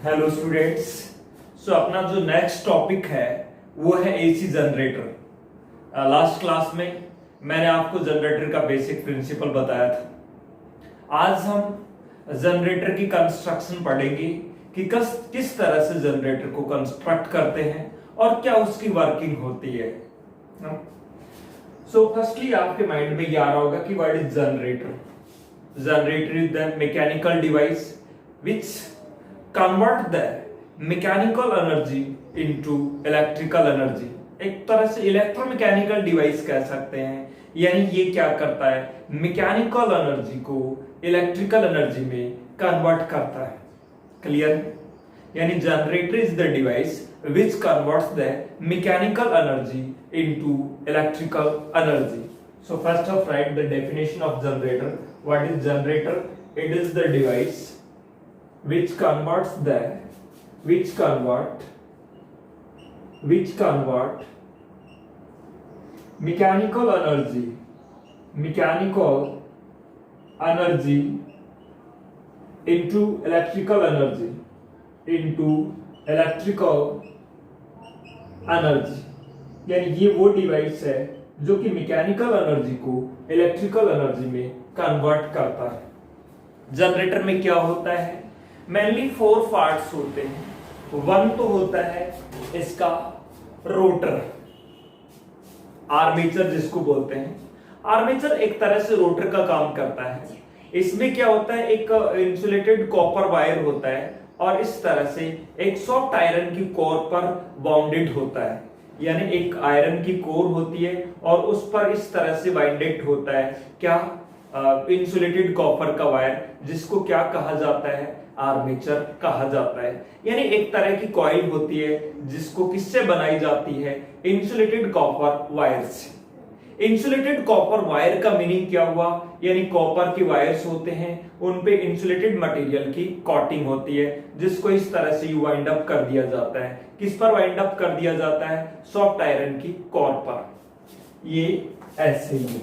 Hello students. अपना जो next topic है वो है एसी जनरेटर। लास्ट क्लास में मैंने आपको जनरेटर का बेसिक प्रिंसिपल बताया था। आज हम जनरेटर की कंस्ट्रक्शन पढ़ेंगे कि किस तरह से जनरेटर को कंस्ट्रक्ट करते हैं और क्या उसकी वर्किंग होती है। फर्स्टली आपके माइंड में ये आ रहा होगा कि what is generator. Generator is the mechanical device which convert the mechanical energy into electrical energy। एक तरह से इलेक्ट्रोमैकेनिकल डिवाइस कह सकते हैं, यानी ये क्या करता है, मैकेनिकल एनर्जी को इलेक्ट्रिकल एनर्जी में कन्वर्ट करता है। क्लियर? यानी generator is the device which converts the mechanical energy into electrical energy। So first of write the definition of generator। What is generator? It is the device which convert mechanical energy into electrical energy यानी ये वो device है जो कि mechanical energy को electrical energy में convert करता है। जनरेटर में क्या होता है, मेनली 4 पार्ट्स होते हैं। 1 तो होता है इसका रोटर, आर्मेचर जिसको बोलते हैं। आर्मेचर एक तरह से रोटर का काम करता है। इसमें क्या होता है, एक इंसुलेटेड कॉपर वायर होता है और इस तरह से एक सॉफ्ट आयरन की कोर पर बाउंडेड होता है। यानी एक आयरन की कोर होती है और उस पर इस तरह से बाइंडेड होता है क्या, इंसुलेटेड कॉपर का वायर, जिसको क्या कहा जाता है, आर्मेचर कहा जाता है। यानी एक तरह की कॉइल होती है जिसको किससे बनाई जाती है, इंसुलेटेड कॉपर वायर से। इंसुलेटेड कॉपर वायर का मीनिंग क्या हुआ, यानी कॉपर के वायर्स होते हैं, उन पे इंसुलेटेड मटेरियल की कोटिंग होती है, जिसको इस तरह से वाइंड अप कर दिया जाता है। किस पर वाइंड अप कर दिया जाता है, सॉफ्ट आयरन की कोर पर। ये ऐसे ही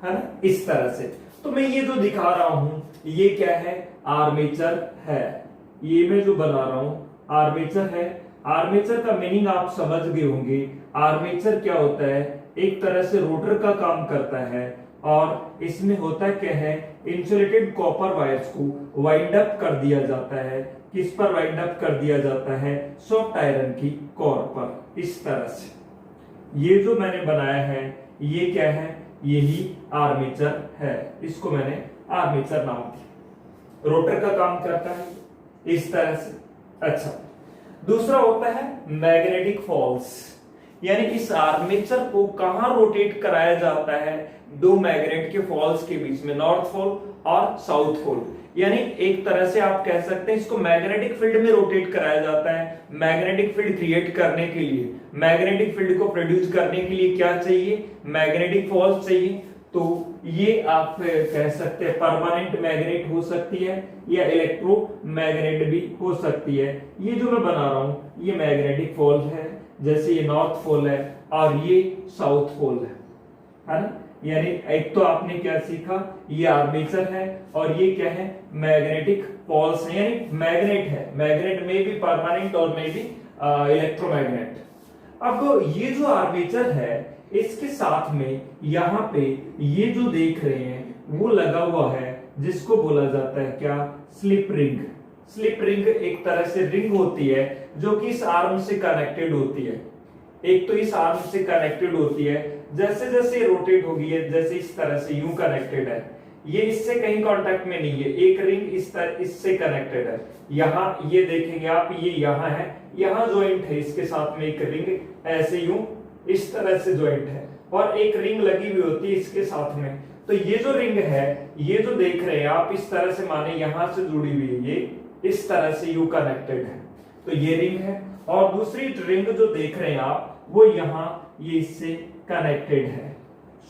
है ना, इस तरह से। तो मैं ये जो दिखा रहा हूं ये क्या है, आर्मेचर है। ये मैं जो बना रहा हूं आर्मेचर है। आर्मेचर का मीनिंग आप समझ गए होंगे। आर्मेचर क्या होता है, एक तरह से रोटर का काम करता है और इसमें होता क्या है, इंसुलेटेड कॉपर वायर्स को वाइंड अप कर दिया जाता है। किस पर वाइंड अप कर दिया जाता है, सॉफ्ट आयरन की कोर पर, इस तरह से। ये जो मैंने बनाया है ये क्या है, यही आर्मेचर है। इसको मैंने आर्मेचर नाम दिया। रोटर का काम करता है इस तरह से। अच्छा, दूसरा होता है मैग्नेटिक फॉल्स। यानी इस आर्मेचर को कहां रोटेट कराया जाता है, 2 मैग्नेट के फॉल्स के बीच में, नॉर्थ पोल और साउथ पोल। यानी एक तरह से आप कह सकते हैं इसको मैग्नेटिक फील्ड में रोटेट कराया जाता है। मैग्नेटिक फील्ड क्रिएट करने के लिए, मैग्नेटिक फील्ड को प्रोड्यूस करने के लिए क्या चाहिए, मैग्नेटिक फॉल्स चाहिए। तो ये आप कह सकते हैं परमानेंट मैग्नेट हो सकती है या इलेक्ट्रोमैग्नेट भी हो सकती है। ये जो मैं बना रहा हूं ये मैग्नेटिक फॉल है, जैसे ये नॉर्थ पोल है और ये साउथ पोल है ना। यानी एक तो आपने क्या सीखा, ये आर्मेचर है और ये क्या है, मैग्नेटिक पोल्स है। यानी मैग्नेट है, मैग्नेट में भी परमानेंट और में भी इलेक्ट्रोमैग्नेट। अब ये जो आर्मेचर है इसके साथ में यहाँ पे ये जो देख रहे हैं वो लगा हुआ है, जिसको बोला जाता है क्या, स्लिप रिंग। स्लिप रिंग एक तरह से रिंग होती है जो कि इस आर्म से कनेक्टेड होती है। एक तो इस आर्म से कनेक्टेड होती है, जैसे जैसे रोटेट होगी है, जैसे इस तरह से यूं कनेक्टेड है। ये इससे कहीं कांटेक्ट में नहीं है। एक रिंग इस तरह इससे कनेक्टेड है। यहाँ ये देखेंगे आप, ये यहाँ है, यहाँ ज्वाइंट है, इसके साथ में एक रिंग ऐसे यूं इस तरह से ज्वाइंट है और एक रिंग लगी हुई होती है इसके साथ में। तो ये जो रिंग है, ये जो देख रहे हैं आप, इस तरह से माने यहां से जुड़ी हुई है, ये इस तरह से यू कनेक्टेड है, तो ये रिंग है। और दूसरी रिंग जो देख रहे हैं आप, वो यहाँ ये इससे कनेक्टेड है।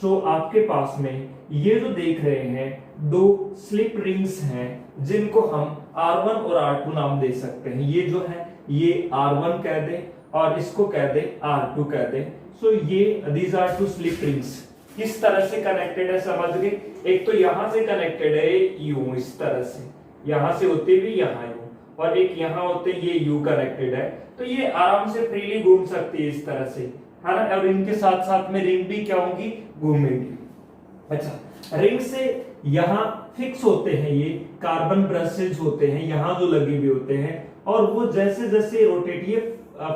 सो आपके पास में ये जो देख रहे हैं 2 स्लिप रिंग्स हैं, जिनको हम R1 और R2 नाम दे सकते हैं। ये जो है ये R1 कह दें और इसको कह दें R2 कह दें। सो ये these are 2 slip rings। किस तरह से कनेक्टेड है समझ गए। एक तो यहां से कनेक्टेड है यूं इस तरह से, यहां से होते हुए यहां यूं, और एक यहाँ होते हैं, ये यू कनेक्टेड है, तो ये आराम से फ्रीली घूम सकती है इस तरह से, है ना। और इनके साथ साथ में रिंग भी क्या होंगी, घूमेंगी। अच्छा, रिंग से यहाँ फिक्स होते हैं, ये कार्बन ब्रशेज होते हैं यहाँ जो लगे हुए होते हैं, और वो जैसे जैसे रोटेट, ये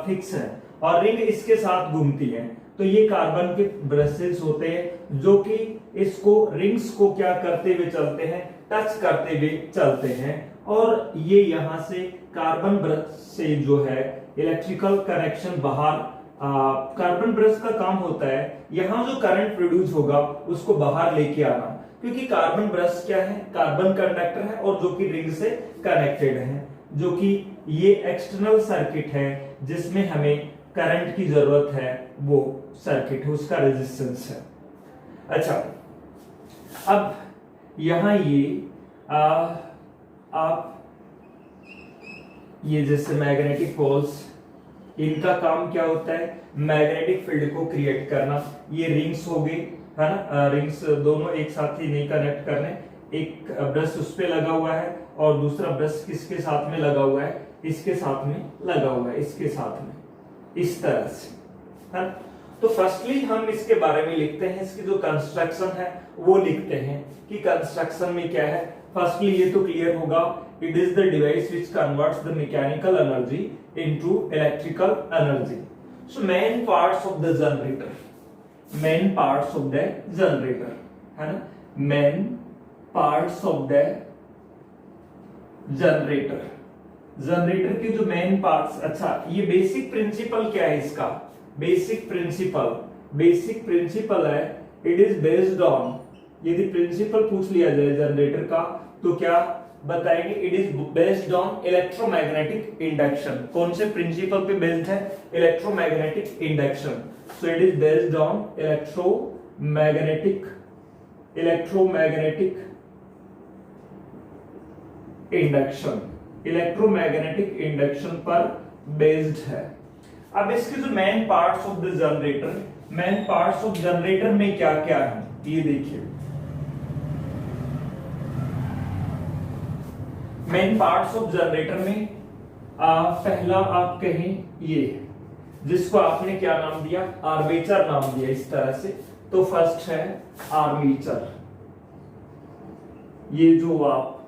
फिक्स है और रिंग इसके साथ घूमती है, तो ये कार्बन के ब्रशेज होते हैं जो कि इसको रिंग्स को क्या करते हुए चलते हैं, टच करते हुए चलते हैं। और ये यहाँ से कार्बन ब्रश से जो है इलेक्ट्रिकल कनेक्शन बाहर, कार्बन ब्रश का काम होता है यहाँ जो करंट प्रोड्यूस होगा उसको बाहर लेके आना, क्योंकि कार्बन ब्रश क्या है, कार्बन कंडक्टर है और जो कि रिंग से कनेक्टेड है, जो कि ये एक्सटर्नल सर्किट है जिसमें हमें करंट की जरूरत है, वो सर्किट है, उसका रेजिस्टेंस है। अच्छा, अब यहां ये आप ये जैसे मैग्नेटिक पोल्स, इनका काम क्या होता है, मैग्नेटिक फील्ड को क्रिएट करना। ये रिंग्स हो गई, है ना, रिंग्स दोनों एक साथ ही नहीं कनेक्ट करने, एक ब्रश उस पे लगा हुआ है और दूसरा ब्रश किसके साथ में लगा हुआ है, इसके साथ में लगा हुआ है, इसके साथ में, इस तरह से, है। तो फर्स्टली हम इसके बारे में लिखते हैं, इसकी जो कंस्ट्रक्शन है वो लिखते हैं कि कंस्ट्रक्शन में क्या है। फर्स्टली ये तो क्लियर होगा, it is the device which converts the mechanical energy into electrical energy. So main parts of the generator, main parts of the generator, है ना, main parts of the generator, generator के जो main parts. अच्छा, ये basic principle क्या है इसका, basic principle है, इट इज बेस्ड ऑन, यदि प्रिंसिपल पूछ लिया जाए जनरेटर का तो क्या बताएंगे, it is based on electromagnetic induction. कौन से प्रिंसिपल पे बेस्ड है, electromagnetic induction. So it is based on electromagnetic induction, electromagnetic induction पर बेस्ड है। अब इसके जो main parts of the generator, main parts of generator में क्या क्या है ये देखिए। मेन पार्ट्स ऑफ जनरेटर में पहला आप कहें ये, जिसको आपने क्या नाम दिया, आर्मेचर नाम दिया इस तरह से। तो फर्स्ट है आर्मेचर, ये जो आप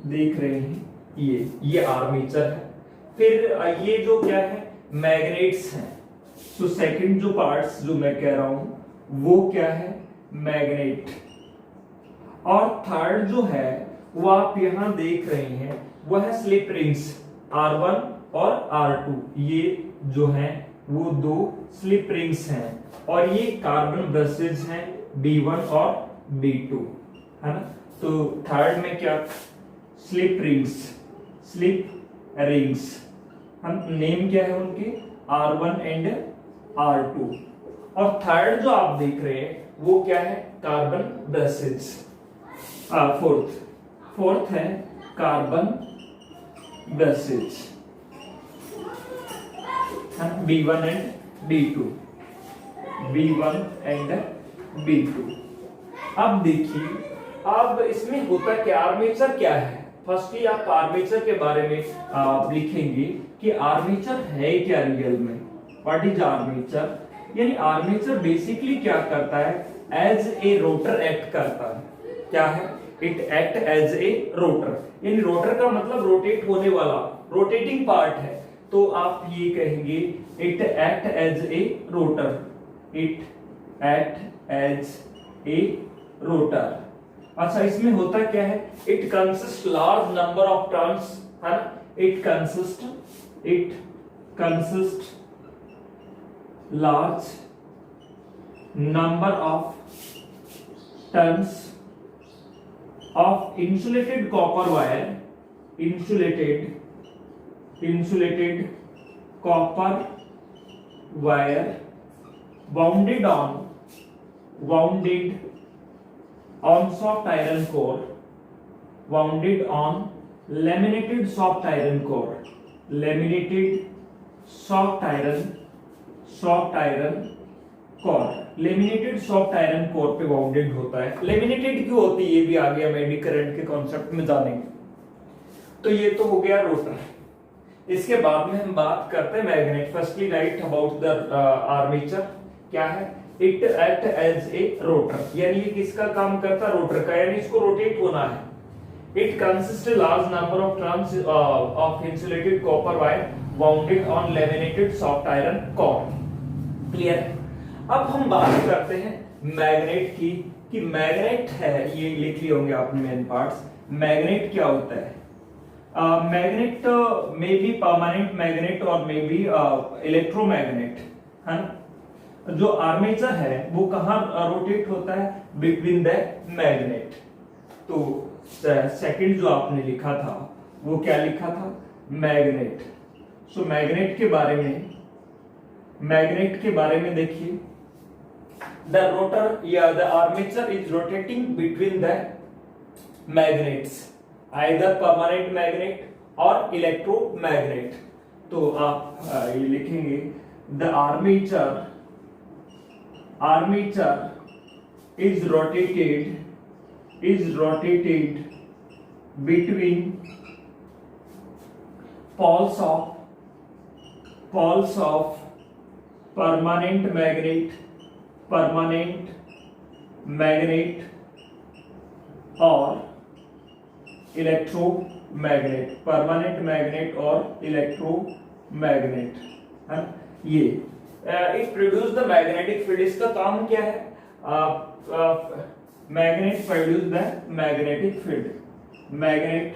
देख रहे हैं ये आर्मेचर है। फिर ये जो क्या है, मैग्नेट्स हैं। तो सेकंड जो पार्ट्स जो मैं कह रहा हूं वो क्या है, मैग्नेट। और थर्ड जो है वो आप यहां देख रहे हैं वो है स्लिप रिंग्स, R1 और R2, ये जो हैं वो दो स्लिप रिंग्स हैं, और ये कार्बन ब्रशेज हैं B1 और B2, है ना। तो थर्ड में क्या, स्लिप रिंग्स, हम नेम क्या है उनके, R1 एंड R2। और थर्ड जो आप देख रहे हैं वो क्या है, कार्बन ब्रशेज। फोर्थ है carbon brushes, B1 and B2, B1 and B2। अब देखिए, अब इसमें होता क्या, आर्मेचर क्या है। फर्स्टली आप आर्मेचर के बारे में लिखेंगे कि आर्मेचर है क्या रियल में, व्हाट इज आर्मेचर। यानी आर्मेचर बेसिकली क्या करता है, एज ए रोटर एक्ट करता है। क्या है, it act as a rotor, यानी रोटर का मतलब रोटेट होने वाला, रोटेटिंग पार्ट है। तो आप ये कहेंगे it act as a rotor, it act as a rotor. अच्छा, इसमें होता क्या है, it consist large number of turns, है ना, it consist large number of turns of insulated copper wire, insulated copper wire wounded on soft iron core, wounded on laminated soft iron core, laminated soft iron core, laminated soft iron core पे bounded होता है। Laminated क्यों होती है ये भी आगे हम एडी करंट के कॉन्सेप्ट में जानेंगे। तो ये तो हो गया रोटर। इसके बाद में हम बात करते हैं magnet. Firstly write about the armature. क्या है? It act as a rotor, यानी ये किसका काम करता है? रोटर का, यानी इसको रोटेट होना है। It consists a large number of trunks of insulated copper wire wounded on laminated soft iron core. Clear? अब हम बात करते हैं मैग्नेट की, कि मैग्नेट है, ये लिख लिए होंगे आपने मेन पार्ट्स। मैग्नेट क्या होता है? Magnet may be permanent magnet और मे बी इलेक्ट्रोमैग्नेट, है ना। जो आर्मेचर है वो कहाँ रोटेट होता है? Between the magnet. तो सेकंड जो आपने लिखा था वो क्या लिखा था? मैग्नेट। सो मैग्नेट के बारे में देखिए, द रोटर या the armature is rotating between the magnets, either permanent magnet और इलेक्ट्रोमैग्नेट। तो आप ये लिखेंगे the armature is rotated between poles of permanent magnet और इलेक्ट्रोमैग्नेट, परमानेंट मैग्नेट और इलेक्ट्रोमैग्नेट, है ना। ये it produce the magnetic field. इसका काम क्या है? magnet produce the magnetic field. Magnet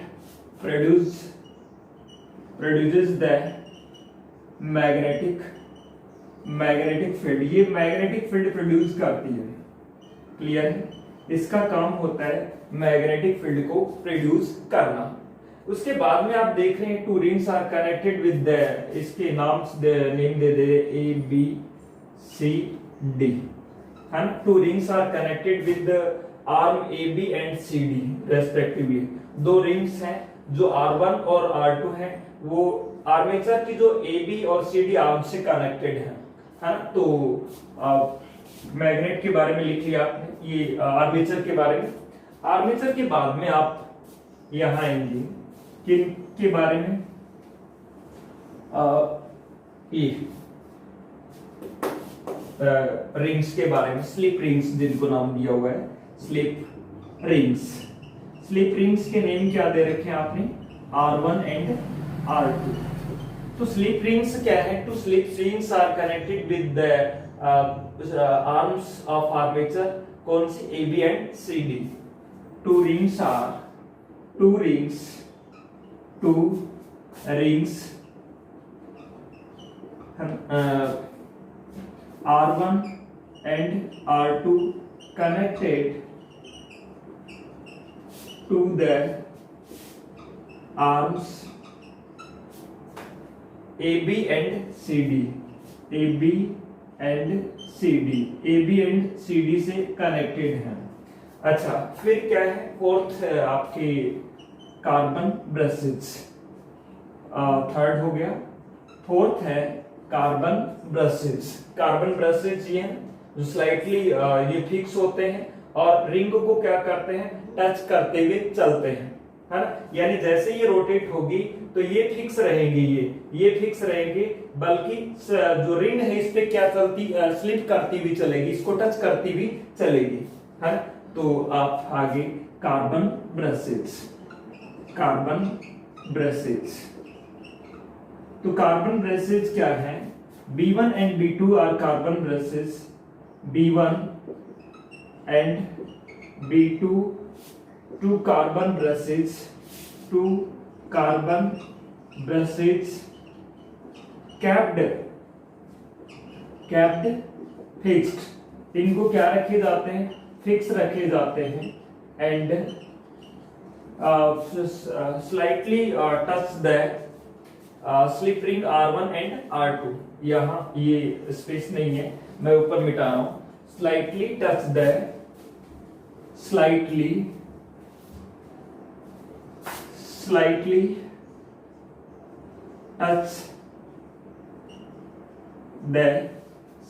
produces the magnetic field. ये magnetic field produce करती है। क्लियर है? इसका काम होता है मैग्नेटिक फील्ड को प्रोड्यूस करना। उसके बाद में आप देख रहे हैं two rings are connected with the, इसके नेम दे दे A B C D, है ना। Two rings are connected with the arm AB and CD respectively. दो रिंग्स हैं जो R1 और R2 हैं, वो आर्मेचर की जो AB और CD आर्म से कनेक्टेड है ना। तो मैग्नेट के बारे में लिख लिया आपने, ये आर्मेचर के बारे में। आर्मेचर के बाद में आप यहां आएंगे किन के बारे में? ये रिंग्स के बारे में, स्लिप रिंग्स जिनको नाम दिया हुआ है, स्लिप रिंग्स के नेम क्या दे रखे हैं आपने? R1 and R2। तो स्लिप रिंग्स क्या है? Two slip rings are connected with the arms of armature, कौन सी? AB and CD। Two rings R1 and R2 connected to the arms AB and CD। AB and CD से connected है। अच्छा, फिर क्या है? फोर्थ है आपके कार्बन ब्रशेज। थर्ड हो गया। फोर्थ है कार्बन ब्रशेज ये हैं जो स्लाइटली ये फिक्स होते हैं और रिंग को क्या करते हैं? टच करते हुए चलते हैं, है ना। यानी जैसे ये रोटेट होगी तो ये फिक्स रहेंगे, ये फिक्स रहेंगे, बल्कि जो रिंग है इस पे क्या चलती, स्लिप करती हुई चलेगी, इसको टच करती हुई चलेगी, है ना। तो आप आगे कार्बन ब्रशेज। तो कार्बन ब्रशेज क्या है? B1 and B2 are carbon brushes. B1 and B2 two carbon brushes capped fixed। इनको क्या रखे जाते हैं? फिक्स रखे जाते हैं। And slightly touch the slip ring R1 and R2। यहाँ ये स्पेस नहीं है, मैं ऊपर मिटा रहा हूं। Slightly touch the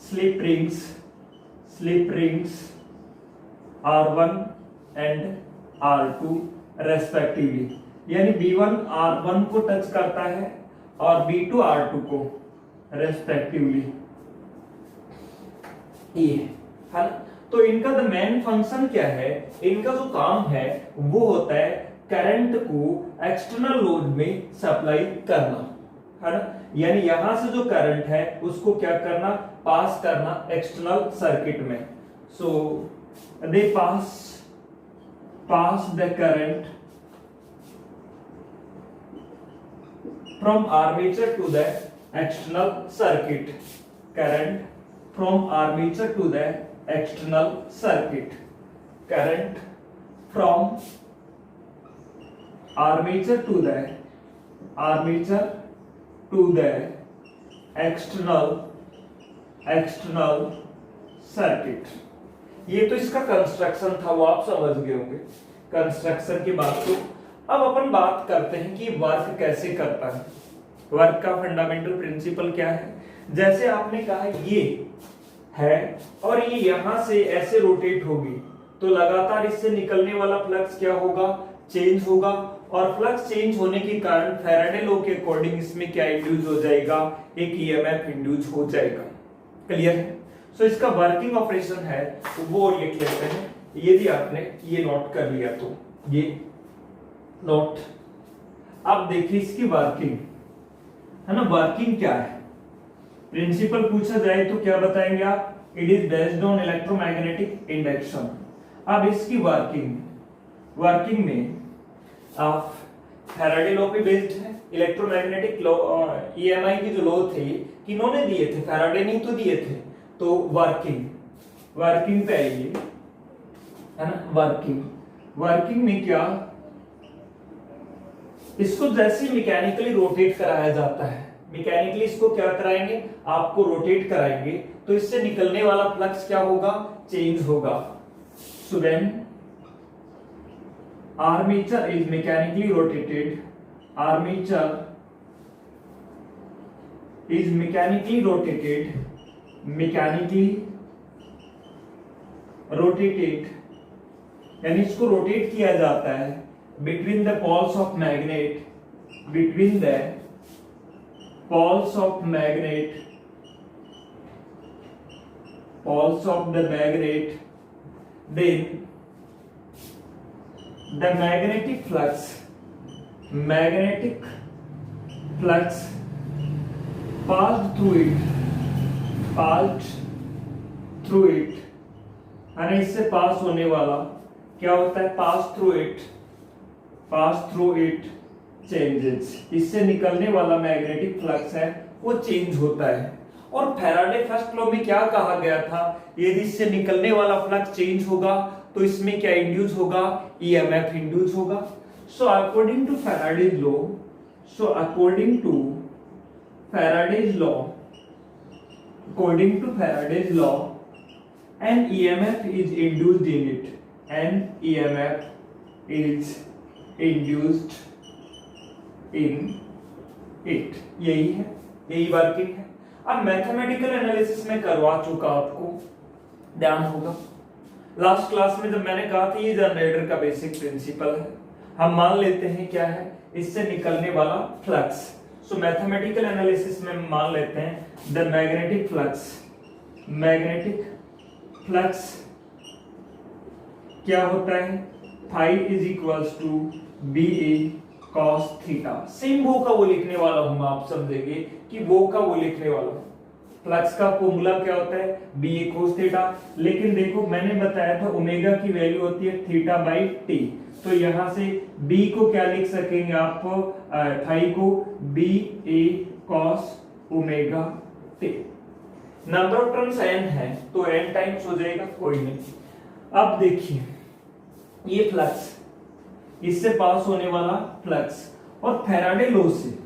slip rings R1 and R2 respectively. यानी B1 R1 को टच करता है और B2 R2 को रेस्पेक्टिवली, ये है ना। तो इनका द मेन फंक्शन क्या है, इनका जो काम है वो होता है करंट को एक्सटर्नल लोड में सप्लाई करना, है ना। यानी यहां से जो करंट है उसको क्या करना, पास करना एक्सटर्नल सर्किट में। So they pass the current from armature to the external circuit, current from armature to the external circuit, current from armature to the external circuit। ये तो इसका कंस्ट्रक्शन था, वो आप समझ गए होंगे कंस्ट्रक्शन की बात। तो अब अपन बात करते हैं कि वर्क कैसे करता है, वर्क का फंडामेंटल प्रिंसिपल क्या है। जैसे आपने कहा ये है और ये यहां से ऐसे रोटेट होगी तो लगातार इससे निकलने वाला फ्लक्स क्या होगा, चेंज होगा, और फ्लक्स चेंज होने के कारण फैराडे लॉ के अकॉर्डिंग इसमें क्या इंड्यूस हो जाएगा, एक ईएमएफ इंड्यूस हो जाएगा। क्लियर है। सो इसका वर्किंग ऑपरेशन है तो वो लिख लेते हैं, यदि आपने ये नोट कर लिया तो ये नोट। अब देखिए इसकी वर्किंग, है ना। वर्किंग क्या है, प्रिंसिपल पूछा जाए तो क्या बताएंगे आप, it is based on electromagnetic induction. अब इसकी वर्किंग में आप फैराडे लॉ पे बेस्ड है, इलेक्ट्रोमैग्नेटिक लॉ, ईएमआई की जो लॉ थे किन्होंने दिए थे, फैराडे ने तो दिए थे। तो वर्किंग पे आइए, है ना। वर्किंग में क्या, इसको जैसे मैकेनिकली रोटेट कराया जाता है, मैकेनिकली इसको क्या कराएंगे, आपको रोटेट कराएंगे तो इससे निकलने वाला फ्लक्स क्या होगा, चेंज होगा। So when armature is mechanically rotated, यानी इसको रोटेट किया जाता है between the poles of magnet, then the magnetic flux passed through it, यानी इससे पास होने वाला क्या होता है, पास थ्रू इट चेंजेस, इससे निकलने वाला मैग्नेटिक फ्लक्स है वो चेंज होता है। और फैराडे फर्स्ट लॉ में क्या कहा गया था, यदि इससे निकलने वाला फ्लक्स चेंज होगा तो इसमें क्या इंड्यूस होगा, ईएमएफ इंड्यूस होगा। So according to Faraday's law, an EMF is induced in it, यही वर्किंग है। अब मैथमेटिकल एनालिसिस में करवा चुका, आपको ध्यान होगा लास्ट क्लास में जब मैंने कहा था ये जनरेटर का बेसिक प्रिंसिपल है। हम मान लेते हैं क्या है, इससे निकलने वाला फ्लक्स। सो मैथमेटिकल एनालिसिस में मान लेते हैं द मैग्नेटिक फ्लक्स क्या होता है, phi is equals to B A cos theta. Same वो का वो लिखने वाला हूं, आप समझेंगे कि वो का वो लिखने वाला हूं। फ्लक्स का फॉर्मूला क्या होता है, बी ए कोस थीटा। लेकिन देखो मैंने बताया था ओमेगा की वैल्यू होती है थीटा बाई टी, तो यहां से बी को क्या लिख सकेंगे आप, फाई को B A cos omega t. Number of terms n है तो n टाइम्स हो जाएगा, कोई नहीं। अब देखिए ये फ्लक्स, इससे पास होने वाला फ्लक्स, और फैराडे लॉ से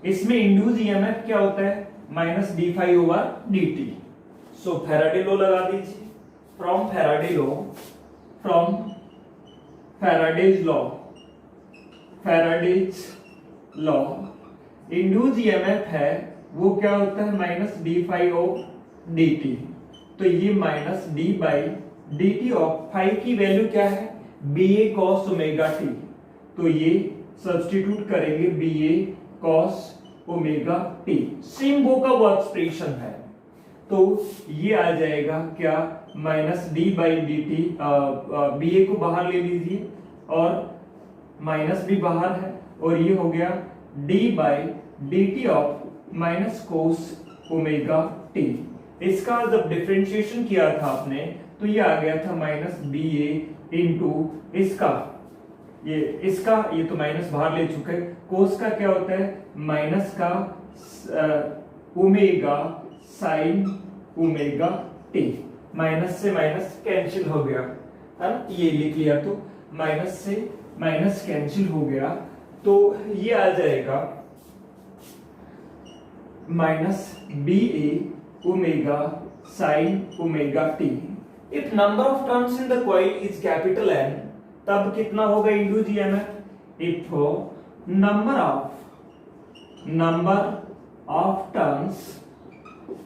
इसमें इंड्यूस ईएमएफ क्या होता है, minus d phi over d t. So Faraday law लगा दीजिए, from Faraday's law induce EMF है वो क्या होता है, minus d phi of d t. तो ये minus d by d t of phi की वैल्यू क्या है, B A cos omega t. तो ये सब्स्टिट्यूट करेंगे B A cos omega t, same वो का वो एक्सप्रेशन है, तो ये आ जाएगा क्या, minus d by d t, B A को बाहर ले लीजिए और माइनस भी बाहर है, और ये हो गया D by d t of minus cos omega T. इसका जब डिफरेंशिएशन किया था आपने तो ये आ गया था माइनस बी ए इंटू इसका, ये तो माइनस बाहर ले चुके हैं, कोस का क्या होता है माइनस का omega sine omega T, minus से माइनस कैंसिल हो गया है ना, ये लिख लिया तो माइनस से माइनस कैंसिल हो गया, तो ये आ जाएगा minus B A omega sine omega t. If number of turns in the coil is capital N, तब कितना होगा into EMF, if number of turns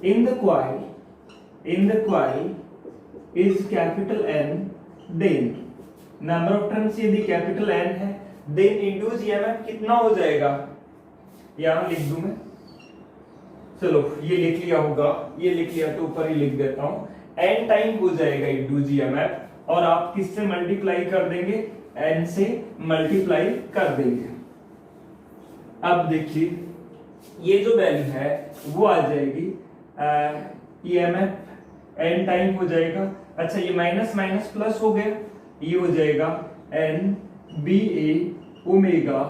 in the coil is capital N, then number of turns यदि capital N है then induce EMF कितना हो जाएगा, यहां लिख दूं मैं, चलो ये लिख लिया होगा, ये लिख लिया तो ऊपर ही लिख देता हूं, N टाइम हो जाएगा इंड्यूस ईएमएफ, और आप किससे मल्टीप्लाई कर देंगे, N से मल्टीप्लाई कर देंगे। अब देखिए ये जो वैल्यू है वो आ जाएगी ईएमएफ N टाइम हो जाएगा, अच्छा ये माइनस माइनस प्लस हो गया, ये हो जाएगा N B A omega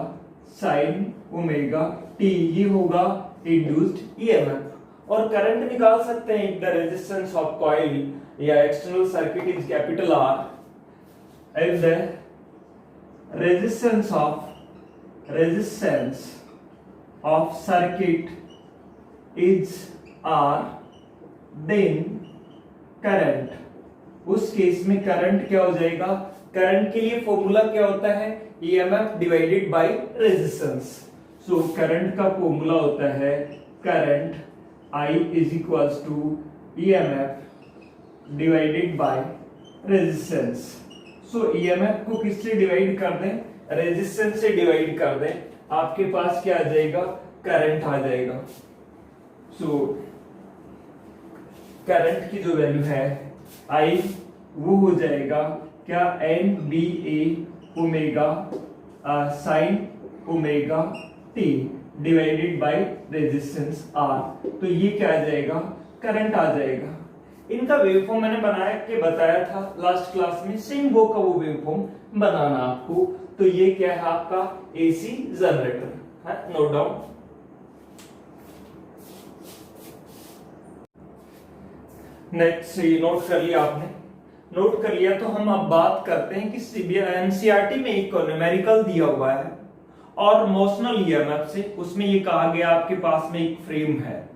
sine omega T, ये होगा इंड्यूस्ड ईएमएफ। और करंट निकाल सकते हैं, द रेजिस्टेंस ऑफ कॉइल या external circuit is capital R, if the resistance of circuit is R, then current, उस केस में करंट क्या हो जाएगा, करंट के लिए फॉर्मूला क्या होता है, EMF divided by resistance. So current का फॉर्मूला होता है current I is equals to EMF divided by resistance. So EMF को किससे डिवाइड कर दें, रेजिस्टेंस से डिवाइड कर दें, आपके पास क्या आ जाएगा, करंट आ जाएगा। सो करंट की जो वैल्यू है आई वो हो जाएगा क्या, N B A omega sine omega t divided by resistance R, तो ये क्या आ जाएगा, करंट आ जाएगा। इनका वेवफॉर्म मैंने बनाया के बताया था लास्ट क्लास में, सेम वो का वो वेवफॉर्म बनाना आपको, तो ये क्या है आपका एसी जनरेटर है, नोट डाउन। नेक्स्ट ये नोट कर लिया आपने, नोट कर लिया तो हम अब बात करते हैं कि एनसीईआरटी में एक न्यूमेरिकल दिया हुआ है और मोशनल ईएमएफ से, उसमें ये कहा गया आपके पास में एक फ्रेम है,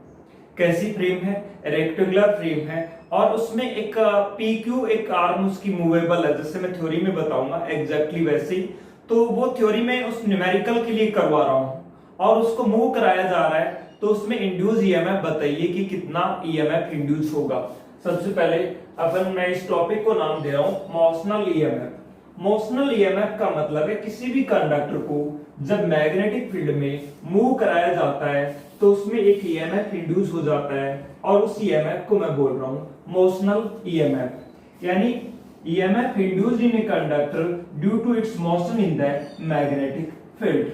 कैसी फ्रेम है, रेक्टेंगुलर फ्रेम है, और उसमें एक PQ एक आर्म उसकी मूवेबल है, जैसे मैं थ्योरी में बताऊंगा एग्जैक्टली वैसे ही, तो वो थ्योरी में उस न्यूमेरिकल के लिए करवा रहा हूं और उसको मूव कराया जा रहा है, तो उसमें इंड्यूस ईएमएफ बताइए कि कितना ईएमएफ इंड्यूस होगा। सबसे पहले अपन मैं इस टॉपिक को नाम दे रहा हूं मोशनल ईएमएफ। मोशनल ईएमएफ का मतलब है किसी भी कंडक्टर को जब मैग्नेटिक फील्ड में मूव कराया जाता है तो उसमें एक ईएमएफ इंड्यूस हो जाता है, और उस ईएमएफ को मैं बोल रहा हूं मोशनल ईएमएफ, यानी EMF induced in a conductor due to its motion in the magnetic field.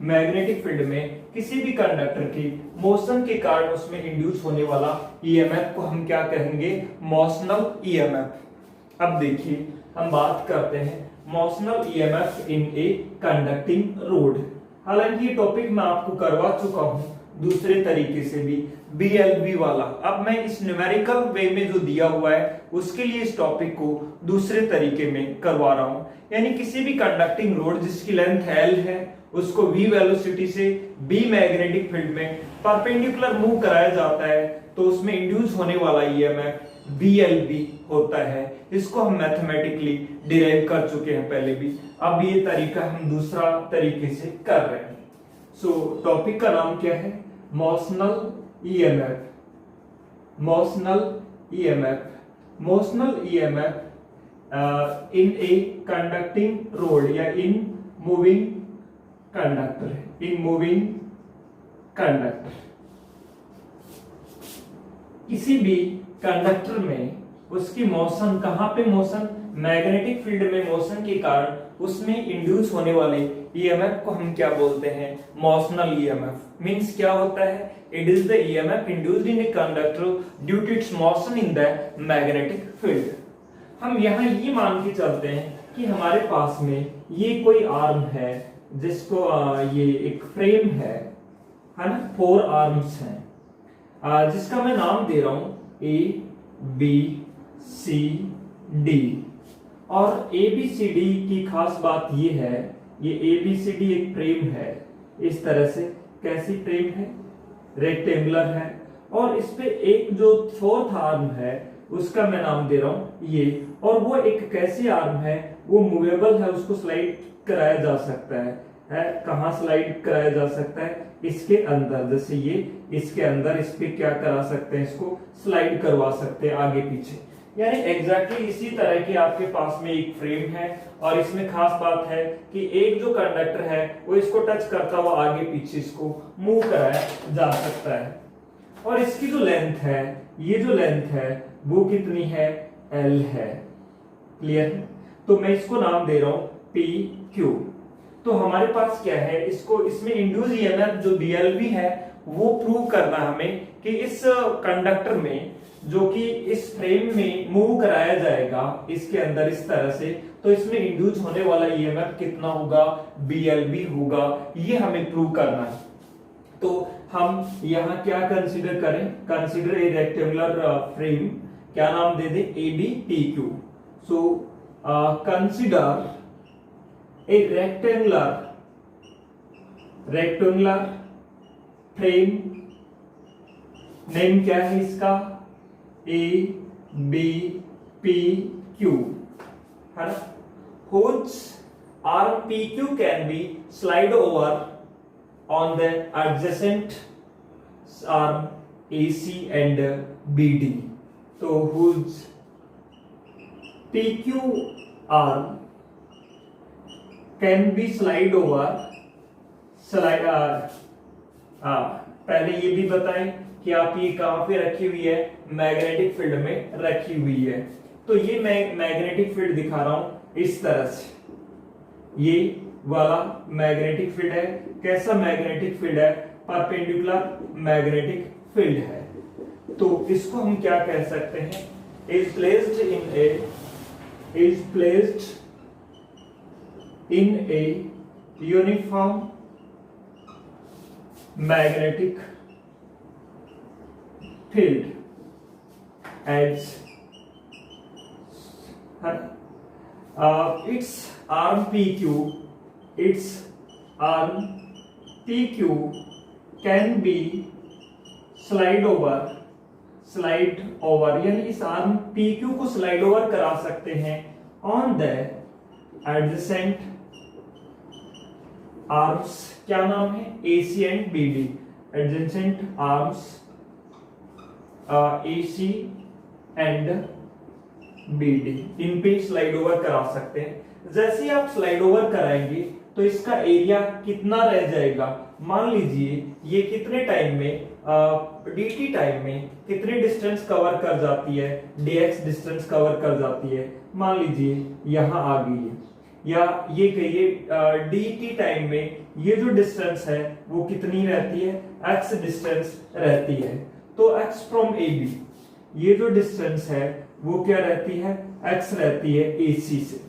Magnetic field में किसी भी कंडक्टर की मोशन के कारण उसमें इंड्यूस होने वाला ईएमएफ को हम क्या कहेंगे, मोशनल ईएमएफ। अब देखिए हम बात करते हैं motional EMF in a conducting road. हालांकि ये टॉपिक मैं आपको करवा चुका हूं दूसरे तरीके से भी, BLB वाला। अब मैं इस न्यूमेरिकल वे में जो दिया हुआ है उसके लिए इस टॉपिक को दूसरे तरीके में करवा रहा हूं, यानी किसी भी कंडक्टिंग रोड जिसकी लेंथ L है उसको V वेलोसिटी से B मैग्नेटिक फील्ड में परपेंडिकुलर मूव कराया जाता है, तो उसमें इंड्यूस होने वाला ईएमएफ BLB होता है। इसको हम मैथमेटिकली डिराइव कर चुके हैं पहले भी, अब ये तरीका हम दूसरा तरीके से कर रहे हैं। सो टॉपिक का नाम क्या है, motional EMF. Motional EMF, motional EMF in a conducting road या इन मूविंग कंडक्टर है, इन मूविंग कंडक्टर। किसी भी कंडक्टर में उसकी मोशन, कहां पे मोशन, मैग्नेटिक फील्ड में मोशन के कारण उसमें इंड्यूस होने वाले ईएमएफ को हम क्या बोलते हैं, मोशनल ईएमएफ। मींस क्या होता है, it is the EMF induced in a conductor due to its motion in the magnetic field. हम यहाँ ये मान के चलते हैं कि हमारे पास में ये कोई आर्म है, जिसको ये एक फ्रेम है ना, 4 आर्म्स हैं, जिसका मैं नाम दे रहा हूं ए बी सी डी। और ए बी सी डी की खास बात ये है, ये ए बी सी डी एक फ्रेम है, इस तरह से। कैसी फ्रेम है, रेक्टेंगुलर है, और इस पे एक जो 4th आर्म है उसका मैं नाम दे रहा हूं ये। और वो एक कैसी आर्म है, वो मूवेबल है, उसको स्लाइड कराया जा सकता है कहां स्लाइड कराया जा सकता है, इसके अंदर। जैसे ये इसके अंदर, इस पे क्या करा सकते हैं, इसको स्लाइड करवा सकते हैं आगे पीछे। यानी एग्जैक्टली इसी तरह की आपके पास में एक फ्रेम है, और इसमें खास बात है कि एक जो कंडक्टर है वो इसको टच करता हुआ आगे पीछे इसको मूव कराया जा सकता है। और इसकी जो लेंथ है, ये जो लेंथ है वो कितनी है, L है। क्लियर है? तो मैं इसको नाम दे रहा हूं PQ। तो हमारे पास क्या है, इसको इसमें इंड्यूस ईएमएफ जो BLV है वो प्रूव करना हमें कि इस कंडक्टर में, जो कि इस फ्रेम में मूव कराया जाएगा इसके अंदर इस तरह से, तो इसमें इंड्यूस होने वाला ईएमएफ कितना होगा, BLV होगा। ये हमें प्रूव करना है। तो हम यहाँ क्या कंसीडर करें, कंसीडर ए रेक्टेंगुलर फ्रेम, क्या नाम दे दे, ABPQ। So consider a rectangular frame, name क्या है इसका, ABPQ, है ना, whose arm PQ can be slide over on the adjacent arm AC and BD. तो whose PQ arm can be slide over, पहले ये भी बताएं कि आप ये कहां पे रखी हुई है, मैग्नेटिक फील्ड में रखी हुई है। तो ये मैं मैग्नेटिक फील्ड दिखा रहा हूं इस तरह से, ये वाला मैग्नेटिक फील्ड है। कैसा मैग्नेटिक फील्ड है, परपेंडिकुलर मैग्नेटिक फील्ड है। तो इसको हम क्या कह सकते हैं, is placed in a uniform magnetic field as its arm PQ can be slide over, यानी इस आर्म PQ को स्लाइड ओवर करा सकते हैं on the adjacent आर्म्स, क्या नाम है, AC and BD, adjacent arms AC and BD, इन पे स्लाइड ओवर करा सकते हैं। जैसे ही आप स्लाइड ओवर कराएंगे तो इसका एरिया कितना रह जाएगा, मान लीजिए ये कितने टाइम में, dt टाइम में कितने डिस्टेंस कवर कर जाती है, dx डिस्टेंस कवर कर जाती है, मान लीजिए यहां आ गई है, या ये कहिए dt टाइम में ये जो डिस्टेंस है वो कितनी रहती है, x डिस्टेंस रहती है। तो x फ्रॉम AB, ये जो डिस्टेंस है वो क्या रहती है, x रहती है AC से,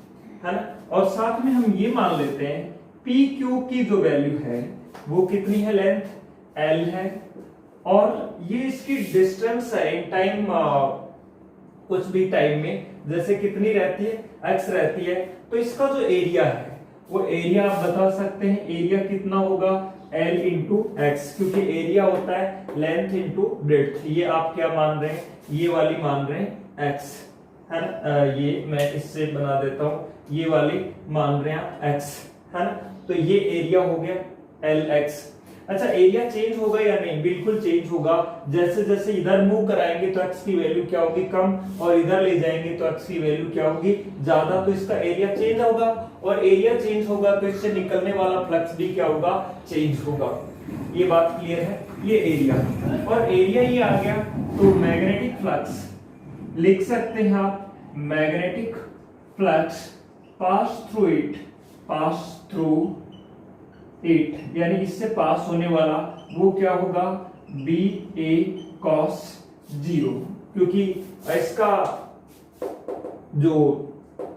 है ना। और साथ में हम ये मान लेते हैं PQ की जो वैल्यू है वो कितनी है, लेंथ L है, और ये इसकी डिस्टेंस है इन टाइम, कुछ भी टाइम में जैसे कितनी रहती है, x रहती है। तो इसका जो एरिया है वो एरिया आप बता सकते हैं, एरिया कितना होगा, L इंटू एक्स, क्योंकि एरिया होता है लेंथ इंटू ब्रेड्थ। ये आप क्या मान रहे हैं, ये वाली मान रहे हैं x, है ना, ये मैं इससे बना देता हूं, ये वाली मान रहे हैं x, है ना। तो ये एरिया हो गया LX। अच्छा, एरिया चेंज होगा या नहीं? बिल्कुल चेंज होगा। जैसे जैसे इधर मूव कराएंगे तो x की वैल्यू क्या होगी? कम, और इधर ले जाएंगे तो x की वैल्यू क्या होगी? ज्यादा। तो इसका एरिया चेंज होगा, और एरिया चेंज होगा तो इससे निकलने वाला फ्लक्स भी क्या होगा? चेंज होगा। ये बात क्लियर है? ये एरिया, और एरिया ये आ गया। तो मैग्नेटिक फ्लक्स लिख सकते हैं आप, magnetic flux pass through it, यानी इससे पास होने वाला वो क्या होगा? बी ए कॉस 0, क्योंकि इसका जो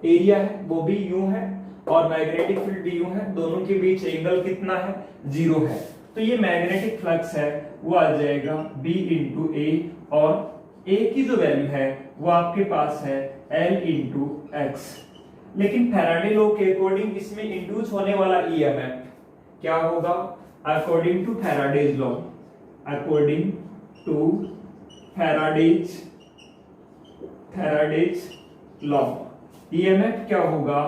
एरिया है वो भी यूं है और मैग्नेटिक फील्ड भी यूं है, दोनों के बीच एंगल कितना है? 0 है। तो ये मैग्नेटिक फ्लक्स है वो आ जाएगा B इंटू ए, और A की जो वैल्यू है वो आपके पास है L इंटू एक्स। लेकिन फैराडे लॉ के अकॉर्डिंग इसमें इंड्यूस होने वाला EMF क्या होगा? According to Faraday's law, according to Faraday's law EMF क्या होगा?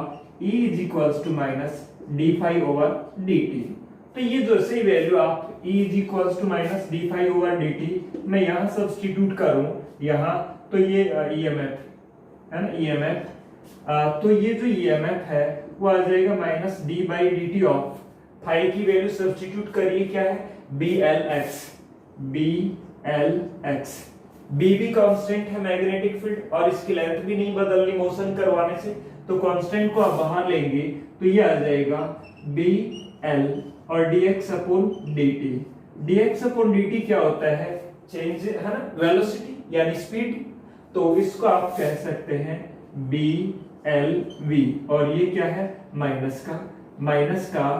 E is equals to minus d phi over d t. तो ये जो से वैल्यू आप E is equals to minus d phi over d t मैं यहाँ सब्स्टिट्यूट करूं यहाँ, तो ये EMF है ना, EMF, तो ये जो EMF है वो आ जाएगा minus d by d t of phi की वैल्यू सब्स्टिट्यूट करिए, क्या है? B L x. बी भी कांस्टेंट है मैग्नेटिक फील्ड, और इसकी लेंथ भी नहीं बदलनी मोशन करवाने से, तो कांस्टेंट को आप बाहर लेंगे तो ये आ जाएगा बी एल और dx upon dt। dx upon dt क्या होता है? चेंज है ना, वेलोसिटी यानी स्पीड। तो इसको आप कह सकते हैं बी एल वी, और ये क्या है? माइनस का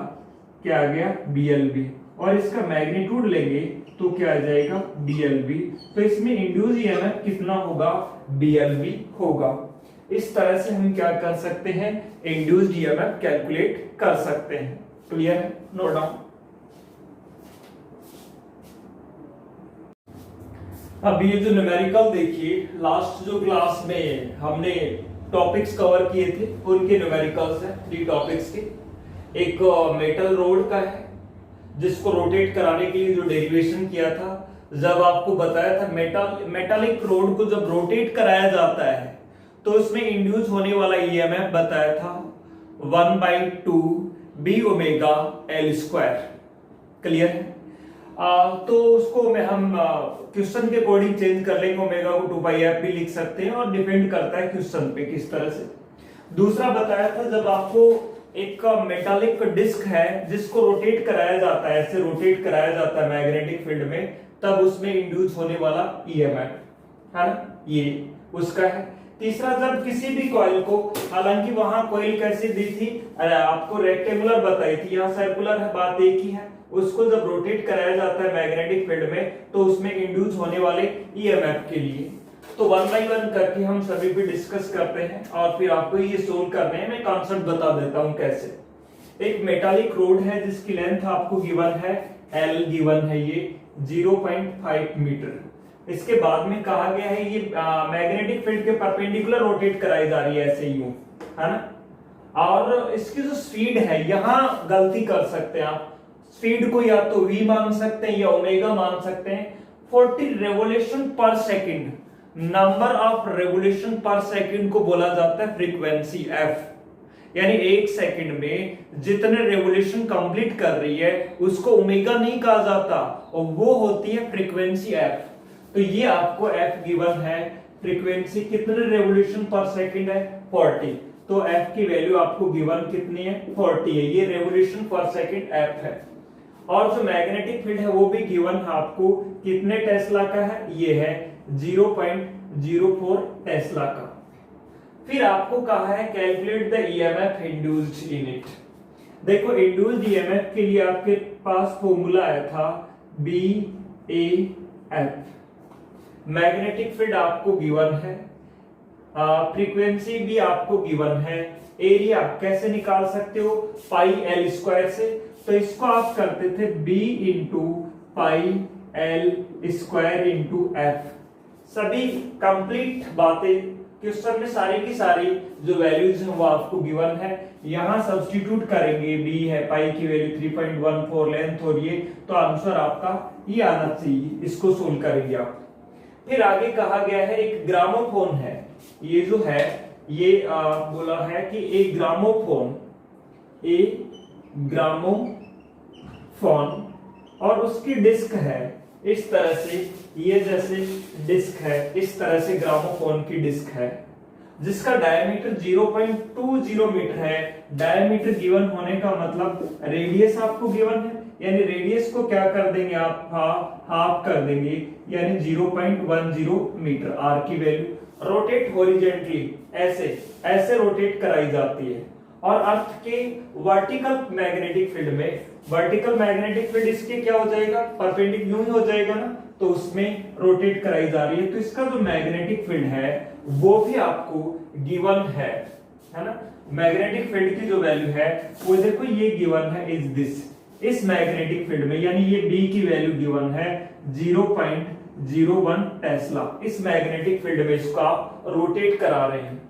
क्या आ गया? बी एल वी, और इसका मैग्नीट्यूड लेंगे तो क्या आ जाएगा? B L v. तो इसमें इंड्यूस ईएमएफ कितना होगा? बी एल वी होगा। इस तरह से हम क्या कर सकते हैं? इंड्यूस्ड ईएमएफ कैलकुलेट कर सकते हैं। क्लियर है? No doubt. अब ये जो न्यूमेरिकल देखिए, लास्ट जो क्लास में हमने टॉपिक्स कवर किए थे उनके न्यूमेरिकल्स हैं, 3 टॉपिक्स के। एक मेटल रोड का है जिसको रोटेट कराने के लिए जो डेरिवेशन किया था, जब आपको बताया था मेटालिक रोड को जब रोटेट कराया जाता है तो उसमें इंड्यूस होने वाला ईएमएफ बताया था 1/2 B omega L square. Clear है? तो उसको हम क्वेश्चन के अकॉर्डिंग चेंज कर लेंगे, ओमेगा को 2πf भी लिख सकते हैं, और डिपेंड करता है क्वेश्चन पे किस तरह से। दूसरा बताया था जब आपको एक मेटालिक डिस्क है जिसको रोटेट कराया जाता है, ऐसे रोटेट कराया जाता है मैग्नेटिक फील्ड में, तब उसमें इंड्यूस होने वाला ईएमएफ है ना, ये उसका है। तीसरा, जब किसी भी कॉइल को, हालांकि वहां कॉइल कैसी दी थी, आपको रेक्टेंगुलर बताई थी, यहाँ सर्कुलर है, बात एक ही है। उसको जब रोटेट कराया जाता है मैग्नेटिक फील्ड में तो उसमें इंड्यूस होने वाले ईएमएफ के लिए, तो 1 बाय 1 करके हम सभी पे डिस्कस करते हैं और फिर आपको ये सोल्व करने हैं। मैं कॉन्सेप्ट बता देता हूं कैसे। एक मेटालिक रोड है जिसकी लेंथ आपको गिवन है, L गिवन है ये 0.5 मीटर। इसके बाद में कहा गया है ये मैग्नेटिक फील्ड के परपेंडिकुलर रोटेट कराई जा रही है, ऐसे यूं, है ना। और इसकी जो स्पीड है, यहां गलती कर सकते हैं आप, स्पीड को या तो v मान सकते हैं या ओमेगा मान सकते हैं। 40 रेवोल्यूशन पर सेकंड, नंबर ऑफ रेवोल्यूशन पर सेकंड को बोला जाता है फ्रीक्वेंसी f, यानी एक सेकंड में जितने रेवोल्यूशन कंप्लीट कर रही है उसको ओमेगा नहीं कहा जाता, और वो होती है फ्रीक्वेंसी f। तो ये आपको f गिवन है, फ्रीक्वेंसी कितने रेवोल्यूशन पर सेकंड है? 40। तो f की वैल्यू आपको गिवन कितनी है? 40 है। ये रेवोल्यूशन पर सेकंड f है। और जो मैग्नेटिक फील्ड है वो भी गिवन है आपको, कितने टेस्ला का है? ये है 0.04 टेस्ला का। फिर आपको कहा है calculate the EMF induced in it. देखो, इंड्यूस्ड ईएमएफ के लिए आपके पास फॉर्मूला आया था BAF। मैग्नेटिक फील्ड आपको गिवन है, फ्रीक्वेंसी भी आपको गिवन है, एरिया कैसे निकाल सकते हो? पाई एल स्क्वायर से। तो इसको आप करते थे B into pi L square into F. सभी कंप्लीट बातें क्वेश्चन में सारी की सारी जो वैल्यूज हैं वो आपको गिवन है, यहाँ सब्स्टिट्यूट करेंगे, बी है पाई की वैल्यू 3.14 लेंथ हो रही है, तो आंसर आपका ये आना चाहिए, इसको सोल्व करेंगे आप। फिर आगे कहा गया है एक ग्रामोफोन है, ये जो है ये बोला है कि एक ग्रामोफोन और उसकी डिस्क है इस तरह से, ये जैसे डिस्क है इस तरह से ग्रामोफोन की डिस्क है जिसका डायमीटर 0.20 मीटर है। डायमीटर गिवन होने का मतलब रेडियस आपको गिवन है, यानी रेडियस को क्या कर देंगे आप, हाफ कर देंगे, यानी 0.10 मीटर। आर की वैल्यू रोटेट हॉरिजॉन्टली ऐसे रोटेट कराई जाती है। और अर्थ के वर्टिकल मैग्नेटिक फील्ड में, वर्टिकल मैग्नेटिक फील्ड इसके क्या हो जाएगा, परपेंडिकुलर यूं ही हो जाएगा ना, तो उसमें रोटेट कराई जा रही है, तो इसका जो मैग्नेटिक फील्ड है वो भी आपको गिवन है ना। मैग्नेटिक फील्ड की जो वैल्यू है वो देखो ये गिवन है इज दिस, इस मैग्नेटिक फील्ड में, यानी ये बी की वैल्यू गिवन है 0.01 टेस्ला। इस मैग्नेटिक फील्ड में इसको आप रोटेट करा रहे हैं।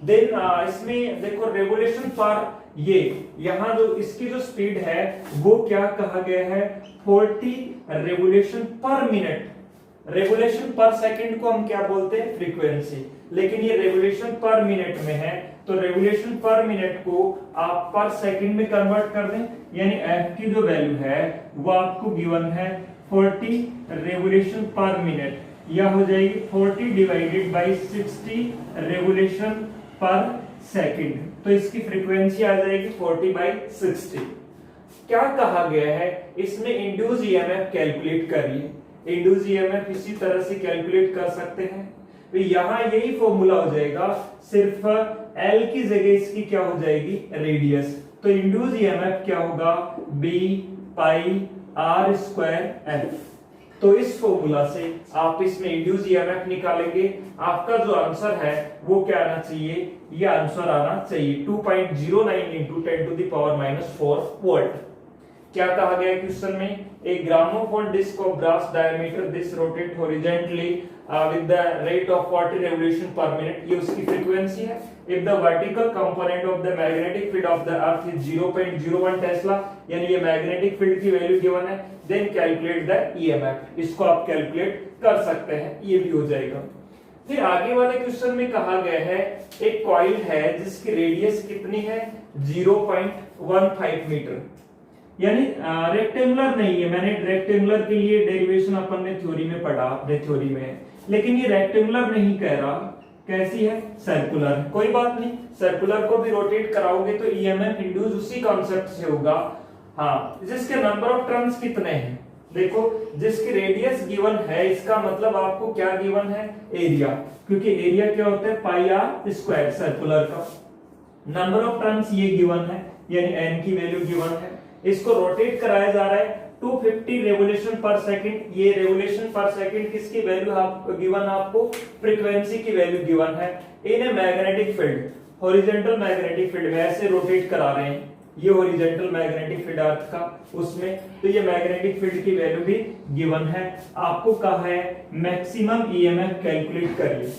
देन इसमें देखो रेवोल्यूशन पर, ये यहाँ जो इसकी जो स्पीड है वो क्या कहा गया है, 40 रेवोल्यूशन पर मिनट। रेवोल्यूशन पर सेकंड को हम क्या बोलते हैं, फ्रीक्वेंसी, लेकिन ये रेवोल्यूशन पर मिनट में है, तो रेवोल्यूशन पर मिनट को आप पर सेकंड में कन्वर्ट कर दें, यानी एफ की जो वैल्यू है वो आपको गिवन है 40 रेवोल्यूशन पर मिनट, यह हो जाएगी 40 डिवाइडेड बाई 60 रेवोल्यूशन पर सेकंड, तो इसकी फ्रीक्वेंसी आ जाएगी 40/60। क्या कहा गया है, इसमें इंड्यूस ईएमएफ कैलकुलेट करिए। इंड्यूस ईएमएफ इसी तरह से कैलकुलेट कर सकते हैं, तो यहाँ यही फॉर्मूला हो जाएगा, सिर्फ एल की जगह इसकी क्या हो जाएगी, रेडियस। तो इंड्यूस ईएमएफ क्या होगा, B pi R square F. तो इस फॉर्मूला से आप इसमें इंड्यूस ईएमएफ निकालेंगे, आपका जो आंसर है वो क्या आना चाहिए, ये आंसर आना चाहिए 2.09 इंटू 10⁻⁻⁴ वोल्ट। क्या कहा गया क्वेश्चन में, a gramophone disc of brass diameter this rotate horizontally with the rate of 40 revolution per minute, ये उसकी फ्रीक्वेंसी है। If the vertical component of the magnetic field of the earth is 0.01 tesla, यानी ये magnetic field की value given है, then calculate the EMF, इसको आप calculate कर सकते हैं, ये भी हो जाएगा। फिर आगे वाले क्वेश्चन में कहा गया है एक कॉइल है जिसकी रेडियस कितनी है, 0.15 मीटर, यानी रेक्टेंगुलर नहीं है। मैंने रेक्टेंगुलर के लिए डेरिवेशन अपन ने थ्योरी में पढ़ा, अपने थ्योरी में, लेकिन ये रेक्टेंगुलर नहीं कह रहा, कैसी है, सर्कुलर। कोई बात नहीं, सर्कुलर को भी रोटेट कराओगे तो ईएमएफ इंड्यूस उसी कॉन्सेप्ट से होगा। हाँ, जिसके नंबर ऑफ टर्न्स कितने हैं, देखो जिसकी रेडियस गिवन है, इसका मतलब आपको क्या गिवन है, एरिया, क्योंकि एरिया क्या होता है, पाई आर स्क्वायर सर्कुलर का। नंबर ऑफ टर्न्स ये गिवन है, यानी एन की वैल्यू गिवन है। इसको रोटेट कराया जा रहा है 250 रेवोल्यूशन पर सेकंड। ये रेवोल्यूशन पर सेकंड किसकी वैल्यू आपको गिवन, आपको फ्रीक्वेंसी की वैल्यू गिवन है। In a magnetic field, horizontal magnetic field में ऐसे रोटेट करा रहे हैं, ये हॉरिजॉन्टल मैग्नेटिक फील्ड अर्थ का उसमें, तो ये मैग्नेटिक फील्ड की वैल्यू भी गिवन है। आपको कहा है मैक्सिमम ईएमएफ कैलकुलेट करिए।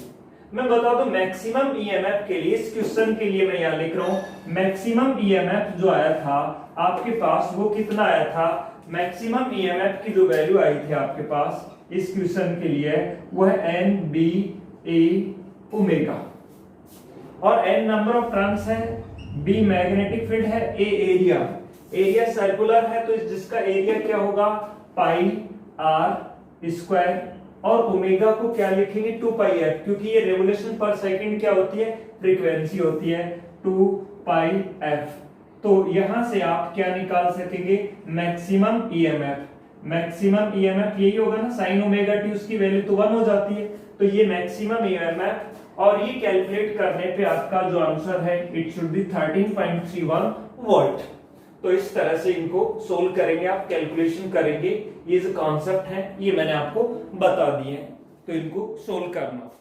मैं बता दूं मैक्सिमम ईएमएफ के लिए, इस क्वेश्चन के लिए मैं यहां लिख रहा हूं, मैक्सिमम ईएमएफ जो आया था आपके पास वो कितना आया था, मैक्सिमम ईएमएफ की जो वैल्यू आई थी आपके पास इस क्वेश्चन के लिए वो है एन बी ए ओमेगा, और एन नंबर ऑफ टर्न्स है, बी मैग्नेटिक फील्ड है, ए एरिया, एरिया सर्कुलर है तो जिसका एरिया क्या होगा, पाई आर स्क्वायर, और ओमेगा को क्या लिखेंगे, 2 पाई एफ, क्योंकि ये रेवोल्यूशन पर सेकंड क्या होती है, फ्रीक्वेंसी होती है 2 पाई एफ। तो यहां से आप क्या निकाल सकेंगे, मैक्सिमम ईएमएफ। मैक्सिमम ईएमएफ यही होगा ना, साइन ओमेगा टी, उसकी वैल्यू तो 1 हो जाती है, तो ये मैक्सिमम ईएमएफ, और ये कैलकुलेट करने पे आपका जो आंसर है इट शुड बी 13.31 वोल्ट। तो इस तरह से इनको सोल्व करेंगे, आप कैलकुलेशन करेंगे, ये जो कॉन्सेप्ट है ये मैंने आपको बता दिए, तो इनको सोल्व करना।